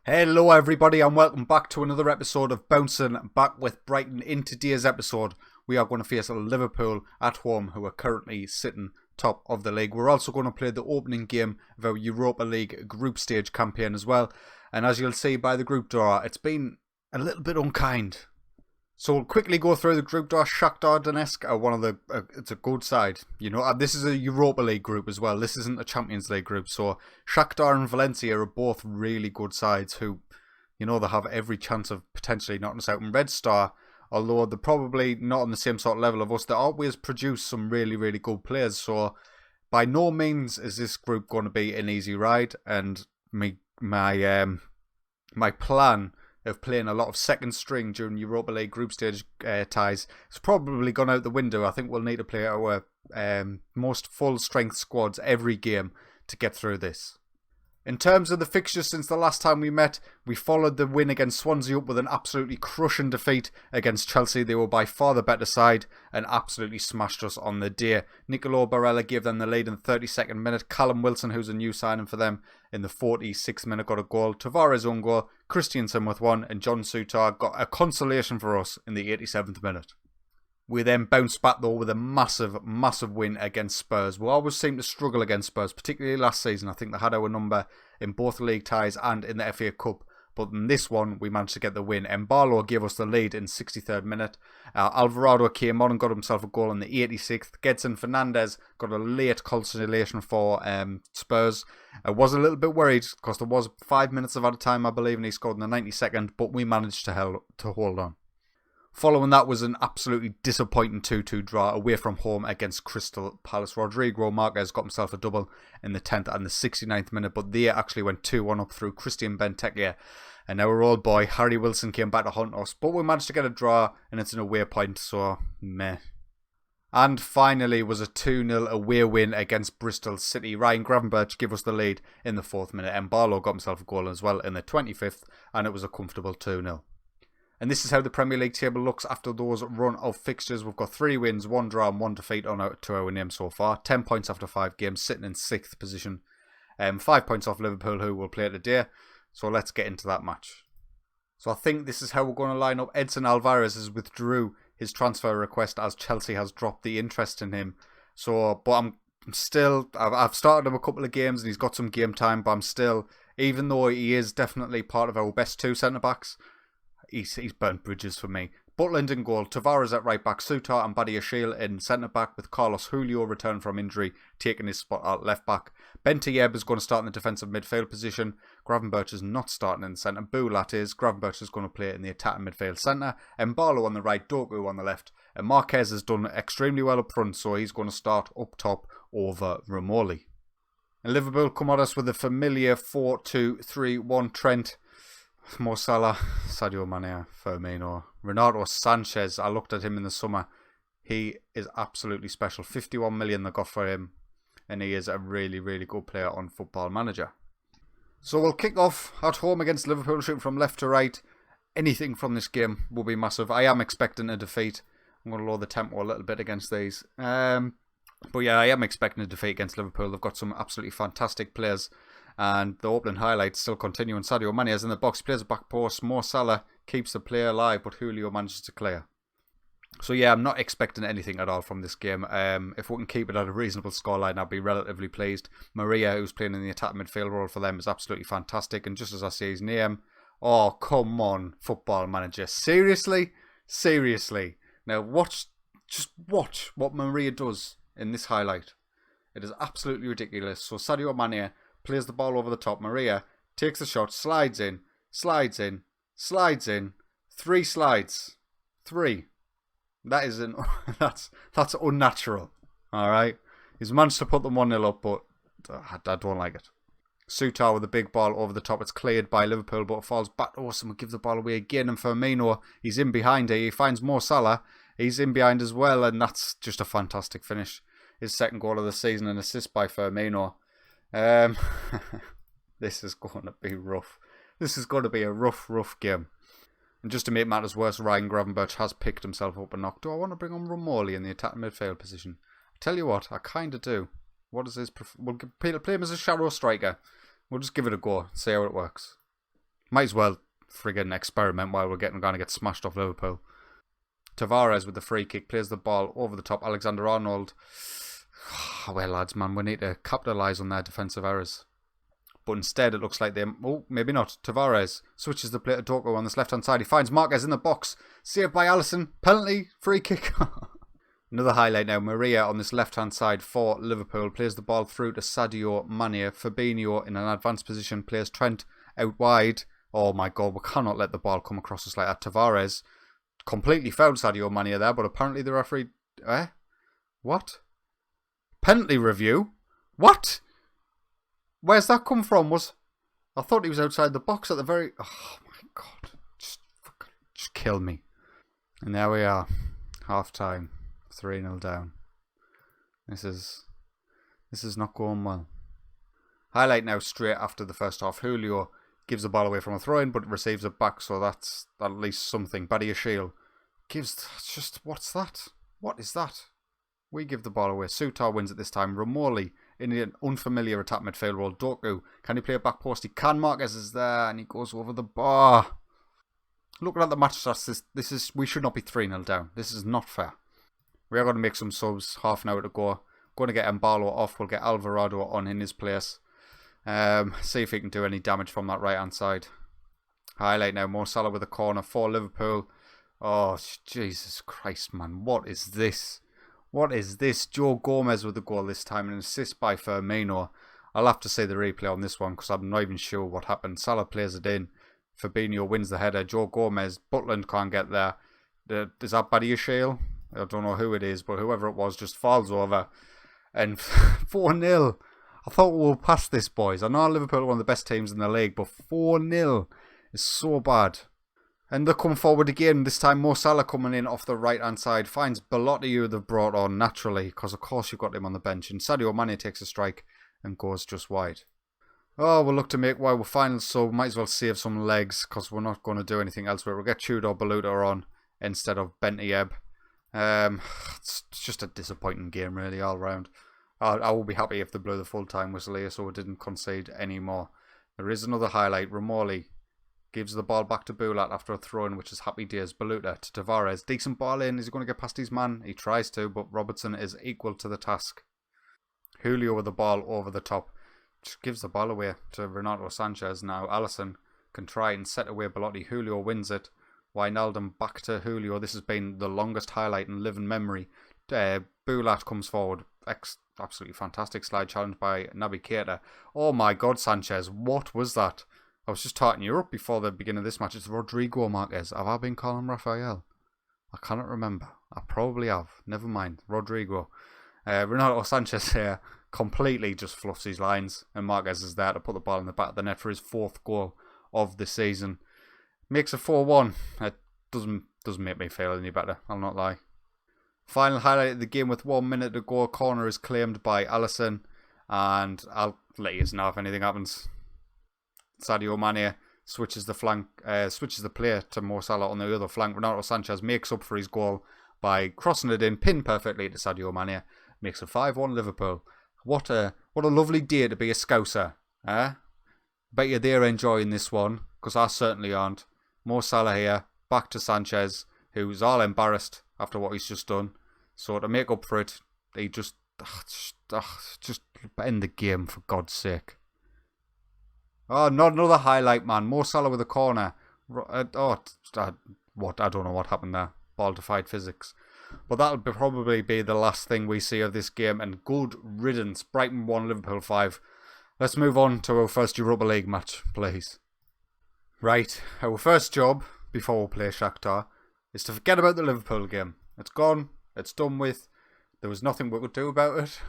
Hello everybody and welcome back to another episode of Bouncing Back with Brighton. In today's episode we are going to face Liverpool at home, who are currently sitting top of the league. We're also going to play the opening game of our Europa League group stage campaign as well. And as you'll see by the group draw, it's been a little bit unkind. So we'll quickly go through the group draw. Shakhtar Donetsk are one of the... it's a good side. You know, this is a Europa League group as well. This isn't a Champions League group. So Shakhtar and Valencia are both really good sides who, you know, they have every chance of potentially knocking us out. And Red Star, although they're probably not on the same sort of level of us, they always produce some really, really good players. So by no means is this group going to be an easy ride. And my plan of playing a lot of second string during Europa League group stage ties has probably gone out the window. I think we'll need to play our most full strength squads every game to get through this. In terms of the fixtures since the last time we met, we followed the win against Swansea up with an absolutely crushing defeat against Chelsea. They were by far the better side and absolutely smashed us on the day. Nicolo Barella gave them the lead in the 32nd minute. Callum Wilson, who's a new signing for them, in the 46th minute got a goal. Tavares own goal, Christiansen with one, and John Souttar got a consolation for us in the 87th minute. We then bounced back though with a massive, massive win against Spurs. We always seem to struggle against Spurs, particularly last season. I think they had our number in both league ties and in the FA Cup. But in this one, we managed to get the win. Mbalo gave us the lead in 63rd minute. Alvarado came on and got himself a goal in the 86th. Gedson Fernandez got a late consolation for Spurs. I was a little bit worried because there was 5 minutes of added time, I believe, and he scored in the 92nd. But we managed to hold on. Following that was an absolutely disappointing 2-2 draw away from home against Crystal Palace. Rodrigo Marquez got himself a double in the 10th and the 69th minute, but they actually went 2-1 up through Christian Benteke. And our old boy, Harry Wilson, came back to haunt us. But we managed to get a draw, and it's an away point, so meh. And finally was a 2-0 away win against Bristol City. Ryan Gravenberch gave us the lead in the 4th minute. Mbalo got himself a goal as well in the 25th, and it was a comfortable 2-0. And this is how the Premier League table looks after those run of fixtures. We've got 3 wins, 1 draw and 1 defeat to our name so far. 10 points after 5 games, sitting in 6th position. 5 points off Liverpool, who will play today. So let's get into that match. So I think this is how we're going to line up. Edson Alvarez has withdrew his transfer request as Chelsea has dropped the interest in him. So, but I've started him a couple of games and he's got some game time. But I'm still, even though he is definitely part of our best 2 centre-backs, He's burnt bridges for me. Butland in goal, Tavares at right back, Souttar and Badiashile in centre back, with Carlos Julio returned from injury taking his spot at left back. Benteke is going to start in the defensive midfield position. Gravenberch is not starting in the centre. Boulat is. Gravenberch is going to play in the attacking midfield centre. Mbalo on the right, Doku on the left. And Marquez has done extremely well up front, so he's going to start up top over Romoli. And Liverpool come at us with a familiar 4-2-3-1. Trent, Mo Salah, Sadio Mane, Firmino, Renato Sanchez. I looked at him in the summer. He is absolutely special. 51 million they got for him, and he is a really, really good player on Football Manager. So we'll kick off at home against Liverpool, shooting from left to right. Anything from this game will be massive. I am expecting a defeat. I'm going to lower the tempo a little bit against these. But yeah, I am expecting a defeat against Liverpool. They've got some absolutely fantastic players. And the opening highlights still continue. And Sadio Mane is in the box, plays a back post. Mo Salah keeps the play alive, but Julio manages to clear. So yeah, I'm not expecting anything at all from this game. If we can keep it at a reasonable scoreline, I'll be relatively pleased. Maria, who's playing in the attack midfield role for them, is absolutely fantastic. And just as I say his name, oh, come on, Football Manager. Seriously? Seriously. Now just watch what Maria does in this highlight. It is absolutely ridiculous. So Sadio Mane plays the ball over the top. Maria takes the shot, slides in. 3 slides. 3. That is that's unnatural. Alright. He's managed to put them 1-0 up, but I don't like it. Souttar with the big ball over the top. It's cleared by Liverpool, but it falls back to us and we give the ball away again. And Firmino, he's in behind here. He finds Mo Salah. He's in behind as well, and that's just a fantastic finish. His second goal of the season, an assist by Firmino. This is going to be rough. This is going to be a rough game. And just to make matters worse, Ryan Gravenberch has picked himself up a knock. Do I want to bring on Romoli in the attacking midfield position? I tell you what, I kind of do. What is his? We'll play him as a shadow striker. We'll just give it a go, see how it works. Might as well friggin' experiment while we're going to get smashed off Liverpool. Tavares with the free kick plays the ball over the top. Alexander-Arnold. Well, lads, man, we need to capitalise on their defensive errors. But instead, it looks like they... Oh, maybe not. Tavares switches the play to Dorgo on this left-hand side. He finds Marquez in the box. Saved by Alisson. Penalty. Free kick. Another highlight now. Maria on this left-hand side for Liverpool. Plays the ball through to Sadio Mane. Fabinho in an advanced position. Plays Trent out wide. Oh, my God. We cannot let the ball come across us like that. Tavares completely fouled Sadio Mane there. But apparently the referee... What? Penalty review? What? Where's that come from? I thought he was outside the box at the very... Oh my God. Just kill me. And there we are. Half time. 3-0 down. This is not going well. Highlight now straight after the first half. Julio gives the ball away from a throw-in but receives it back, so that's at least something. Badiashile gives... What's that? What is that? We give the ball away. Sutar wins it this time. Romoli in an unfamiliar attack midfield role. Doku, can he play a back post? He can. Marquez is there and he goes over the bar. Looking at the match stats, we should not be 3-0 down. This is not fair. We are going to make some subs. Half an hour to go. Going to get Mbalo off. We'll get Alvarado on in his place. See if he can do any damage from that right hand side. Highlight now. Mo Salah with a corner for Liverpool. Oh, Jesus Christ, man. What is this? What is this? Joe Gomez with the goal this time, an assist by Firmino. I'll have to see the replay on this one because I'm not even sure what happened. Salah plays it in. Fabinho wins the header. Joe Gomez, Butland can't get there. Is that Badiashile? I don't know who it is, but whoever it was just falls over. And 4-0. I thought we were past this, boys. I know Liverpool are one of the best teams in the league, but 4-0 is so bad. And they come forward again. This time Mo Salah coming in off the right-hand side. Finds Belotti, who they've brought on naturally. Because of course you've got him on the bench. And Sadio Mane takes a strike and goes just wide. Oh, we'll look to make while we're final sub. Might as well save some legs. Because we're not going to do anything else. We'll get Tudor Beluta on instead of Bentieb. It's just a disappointing game really all round. I will be happy if they blew the full-time whistle here so we didn't concede any more. There is another highlight. Romoli gives the ball back to Bulat after a throw-in, which is happy days. Beluta to Tavares. Decent ball in. Is he going to get past his man? He tries to, but Robertson is equal to the task. Julio with the ball over the top. Just gives the ball away to Renato Sanchez. Now Alisson can try and set away Belotti. Julio wins it. Wijnaldum back to Julio. This has been the longest highlight in living memory. Bulat comes forward. Absolutely fantastic slide challenge by Naby Keita. Oh my God, Sanchez. What was that? I was just tarting you up before the beginning of this match. It's Rodrigo Marquez. Have I been calling Rafael? I cannot remember. I probably have. Never mind. Rodrigo. Renato Sanchez here completely just fluffs his lines. And Marquez is there to put the ball in the back of the net for his 4th goal of the season. Makes it 4-1. It doesn't make me feel any better. I'll not lie. Final highlight of the game with 1 minute to go. Corner is claimed by Alisson. And I'll let you know if anything happens. Sadio Mane switches the play to Mo Salah on the other flank. Renato Sanchez makes up for his goal by crossing it in, pinned perfectly to Sadio Mane. Makes it 5-1 Liverpool. What a lovely day to be a Scouser. Bet you they're enjoying this one, because I certainly aren't. Mo Salah here, back to Sanchez, who's all embarrassed after what he's just done. So to make up for it, he just end the game for God's sake. Oh, not another highlight, man. Mo Salah with a corner. I don't know what happened there. Ball defied physics. But that'll probably be the last thing we see of this game. And good riddance. Brighton 1, Liverpool 5. Let's move on to our first Europa League match, please. Right, our first job, before we play Shaktar, is to forget about the Liverpool game. It's gone. It's done with. There was nothing we could do about it.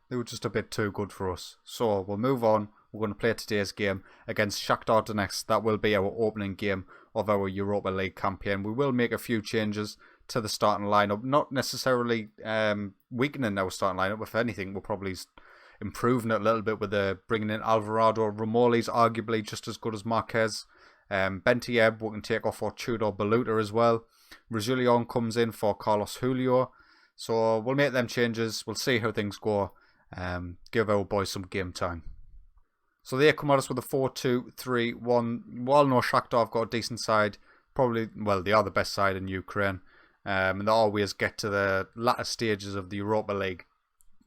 They were just a bit too good for us. So we'll move on. We're going to play today's game against Shakhtar Donetsk. That will be our opening game of our Europa League campaign. We will make a few changes to the starting lineup. Not necessarily weakening our starting lineup. If anything, we're probably improving it a little bit with bringing in Alvarado. Romoli's arguably just as good as Marquez. Bentieb, we can take off for Tudor Beluta as well. Reguilón comes in for Carlos Julio. So we'll make them changes. We'll see how things go. Give our boys some game time. So they come at us with a 4-2-3-1. We all know Shakhtar have got a decent side. Probably, well, they are the best side in Ukraine. And they always get to the latter stages of the Europa League,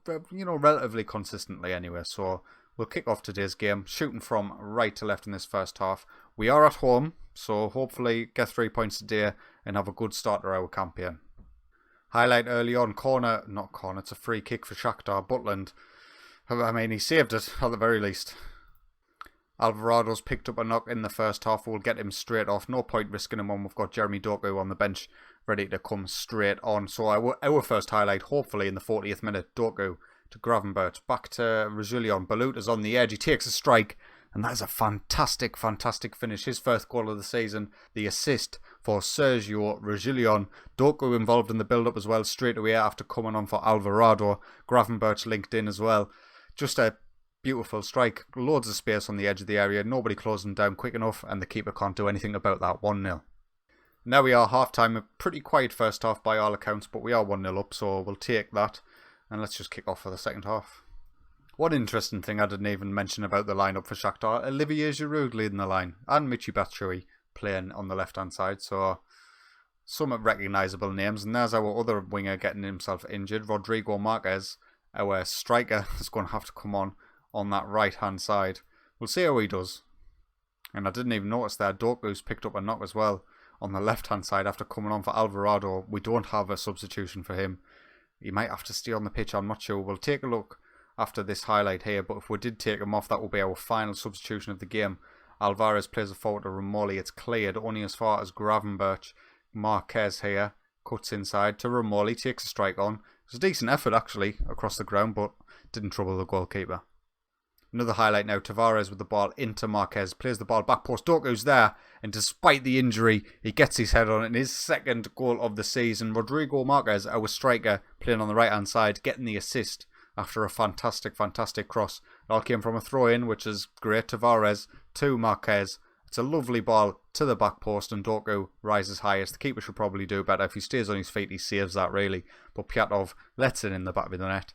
relatively consistently anyway. So we'll kick off today's game, shooting from right to left in this first half. We are at home, so hopefully get 3 points today and have a good start to our campaign. Highlight early on, it's a free kick for Shakhtar. Butland, he saved it at the very least. Alvarado's picked up a knock in the first half. We'll get him straight off. No point risking him on. We've got Jeremy Doku on the bench ready to come straight on. So our first highlight, hopefully in the 40th minute, Doku to Gravenberch. Back to Reguilón. Baluta's on the edge. He takes a strike. And that is a fantastic, fantastic finish. His first goal of the season. The assist for Sergio Reguilón. Doku involved in the build-up as well straight away after coming on for Alvarado. Gravenberch linked in as well. Just a beautiful strike. Loads of space on the edge of the area. Nobody closing down quick enough, and the keeper can't do anything about that. 1-0. Now we are half-time. A pretty quiet first half by all accounts, but we are 1-0 up, so we'll take that. And let's just kick off for the second half. One interesting thing I didn't even mention about the lineup for Shakhtar. Olivier Giroud leading the line, and Michy Batshuayi playing on the left-hand side, so somewhat recognisable names. And there's our other winger getting himself injured. Rodrigo Marquez, our striker, is going to have to come on that right-hand side. We'll see how he does. And I didn't even notice that Doku's picked up a knock as well on the left-hand side after coming on for Alvarado. We don't have a substitution for him. He might have to stay on the pitch, I'm not sure. We'll take a look after this highlight here, but if we did take him off, that will be our final substitution of the game. Alvarez plays it forward to Romoli. It's cleared only as far as Gravenberch. Marquez here cuts inside to Romoli, takes a strike on. It was a decent effort actually across the ground, but didn't trouble the goalkeeper. Another highlight now, Tavares with the ball into Marquez, plays the ball back post, Doku's there, and despite the injury, he gets his head on it in his second goal of the season. Rodrigo Marquez, our striker, playing on the right hand side, getting the assist after a fantastic, fantastic cross. It all came from a throw-in, which is great. Tavares to Marquez. It's a lovely ball to the back post, and Doku rises highest. The keeper should probably do better. If he stays on his feet, he saves that, really. But Pyatov lets it in the back of the net.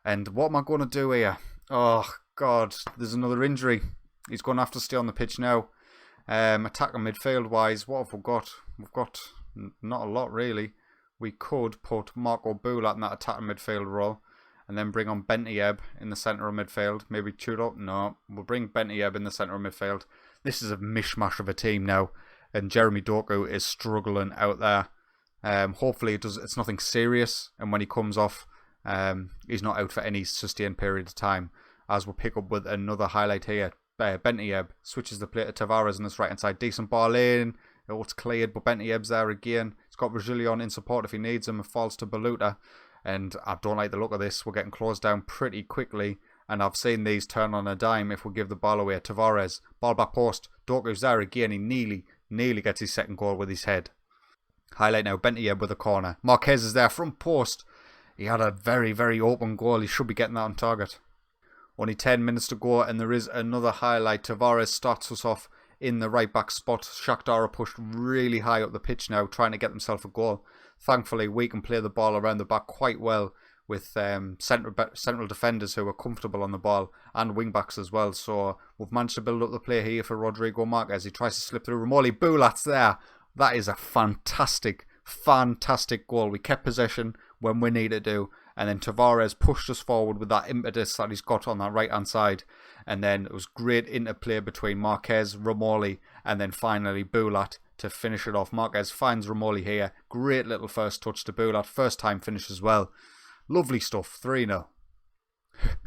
And what am I going to do here? Oh, God, there's another injury. He's going to have to stay on the pitch now. Attacking midfield-wise, what have we got? We've got not a lot, really. We could put Marco Bulat in that attacking midfield role, and then bring on Bentieb in the centre of midfield. Maybe Tudor? No, we'll bring Bentieb in the centre of midfield. This is a mishmash of a team now, and Jeremy Doku is struggling out there. Hopefully it's nothing serious, and when he comes off, he's not out for any sustained period of time, as we'll pick up with another highlight here. Bentieb switches the play to Tavares on this right hand side. Decent ball in. Oh, it's cleared, but Bentieb's there again. He's got Reguilón in support if he needs him. It falls to Baluta. And I don't like the look of this. We're getting closed down pretty quickly. And I've seen these turn on a dime if we give the ball away. Tavares, ball back post. Doku's there again. He nearly gets his second goal with his head. Highlight now, Bentieb with a corner. Marquez is there, front post. He had a very, very open goal. He should be getting that on target. Only 10 minutes to go, and there is another highlight. Tavares starts us off in the right back spot. Shakhtar are pushed really high up the pitch now, trying to get themselves a goal. Thankfully, we can play the ball around the back quite well with central defenders who are comfortable on the ball, and wing backs as well. So we've managed to build up the play here for Rodrigo Marquez. He tries to slip through Romoli. Bulat's there. That is a fantastic, fantastic goal. We kept possession when we needed to. And then Tavares pushed us forward with that impetus that he's got on that right-hand side. And then it was great interplay between Marquez, Romoli, and then finally Bulat to finish it off. Marquez finds Romoli here. Great little first touch to Bulat. First time finish as well. Lovely stuff. 3-0.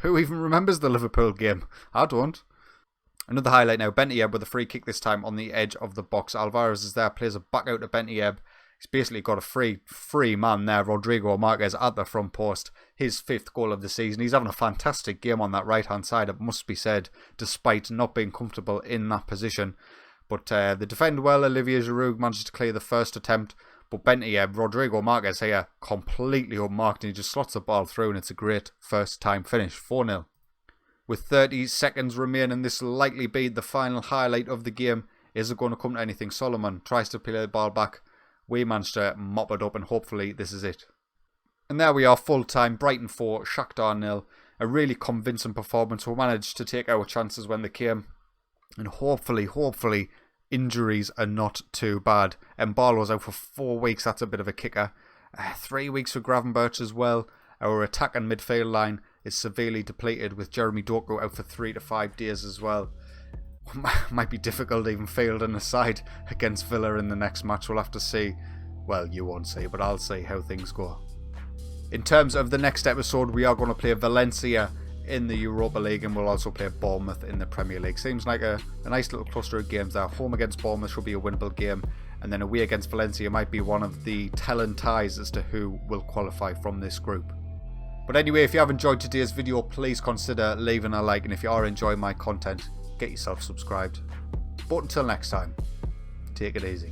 Who even remembers the Liverpool game? I don't. Another highlight now. Bentieb with a free kick this time on the edge of the box. Alvarez is there. Plays it back out to Bentieb. He's basically got a free man there, Rodrigo Marquez, at the front post. His 5th goal of the season. He's having a fantastic game on that right-hand side, it must be said, despite not being comfortable in that position. But they defend well. Olivier Giroud manages to clear the first attempt. But Bentieb, Rodrigo Marquez here, completely unmarked, and he just slots the ball through, and it's a great first-time finish. 4-0. With 30 seconds remaining, this will likely be the final highlight of the game. Is it going to come to anything? Solomon tries to play the ball back. We managed to mop it up, and hopefully this is it. And there we are, full time. Brighton 4, Shakhtar 0. a really convincing performance. We managed to take our chances when they came, and hopefully injuries are not too bad. Mbalo's out for 4 weeks, that's a bit of a kicker. 3 weeks for Gravenberch as well. Our attack and midfield line is severely depleted, with Jeremy Doku out for 3 to 5 days as well. Might be difficult even fielding a side against Villa in the next match. We'll have to see. Well, you won't see, but I'll see how things go. In terms of the next episode, we are going to play Valencia in the Europa League, and we'll also play Bournemouth in the Premier League. Seems like a nice little cluster of games there. Home against Bournemouth should be a winnable game, and then away against Valencia might be one of the telling ties as to who will qualify from this group. But anyway, if you have enjoyed today's video, please consider leaving a like, and if you are enjoying my content, get yourself subscribed. But until next time, take it easy.